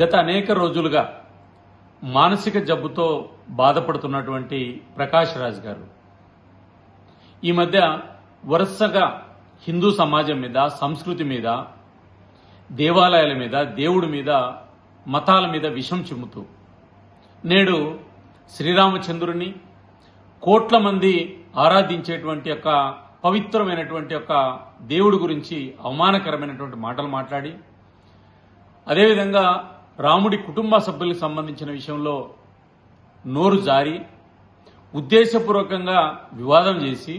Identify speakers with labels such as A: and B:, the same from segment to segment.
A: గత అనేక రోజులుగా మానసిక జబ్బుతో బాధపడుతున్నటువంటి ప్రకాష్ రాజ్ గారు ఈ మధ్య వరుసగా హిందూ సమాజం మీద, సంస్కృతి మీద, దేవాలయాల మీద, దేవుడి మీద, మతాల మీద విషం చిమ్ముతూ నేడు శ్రీరామచంద్రుని కోట్ల మంది ఆరాధించేటువంటి యొక్క పవిత్రమైనటువంటి యొక్క దేవుడి గురించి అవమానకరమైనటువంటి మాటలు మాట్లాడి, అదేవిధంగా రాముడి కుటుంబ సభ్యులకు సంబంధించిన విషయంలో నోరు జారి ఉద్దేశపూర్వకంగా వివాదం చేసి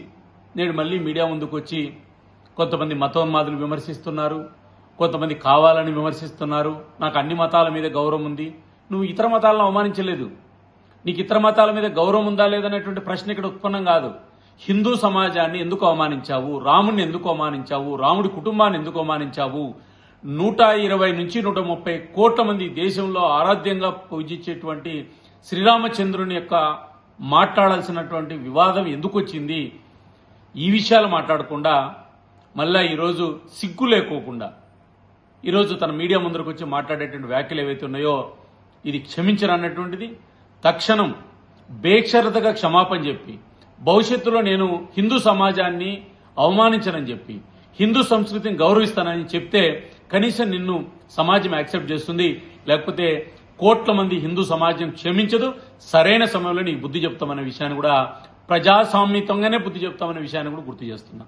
A: నేడు మళ్ళీ మీడియా ముందుకు వచ్చి కొంతమంది మతోన్మాదులు విమర్శిస్తున్నారు, కొంతమంది కావాలని విమర్శిస్తున్నారు. నాకు అన్ని మతాల మీద గౌరవం ఉంది, నువ్వు ఇతర మతాలను అవమానించలేదు, నీకు ఇతర మతాల మీద గౌరవం ఉందా లేదనేటువంటి ప్రశ్న ఇక్కడ ఉత్పన్నం కాదు. హిందూ సమాజాన్ని ఎందుకు అవమానించావు, రాముడిని ఎందుకు అవమానించావు, రాముడి కుటుంబాన్ని ఎందుకు అవమానించావు, 120 నుంచి 130 కోట్ల మంది దేశంలో ఆరాధ్యంగా పూజించేటువంటి శ్రీరామచంద్రుని యొక్క మాట్లాడాల్సినటువంటి వివాదం ఎందుకు వచ్చింది, ఈ విషయాలు మాట్లాడకుండా మళ్ళా ఈరోజు సిగ్గు లేకోకుండా ఈరోజు తన మీడియా ముందరకు వచ్చి మాట్లాడేటువంటి వ్యాఖ్యలు ఏవైతే ఉన్నాయో ఇది క్షమించరన్నటువంటిది. తక్షణం బేషరతుగా క్షమాపణ చెప్పి భవిష్యత్తులో నేను హిందూ సమాజాన్ని అవమానించనని చెప్పి హిందూ సంస్కృతిని గౌరవిస్తానని చెప్తే కనీసం నిన్ను సమాజం యాక్సెప్ట్ చేస్తుంది, లేకపోతే కోట్ల మంది హిందూ సమాజం క్షమించదు. సరైన సమయంలో నీకు బుద్ధి చెప్తామనే విషయాన్ని కూడా, ప్రజాస్వామ్యంగానే బుద్ధి చెప్తామనే విషయాన్ని కూడా గుర్తు చేస్తున్నా.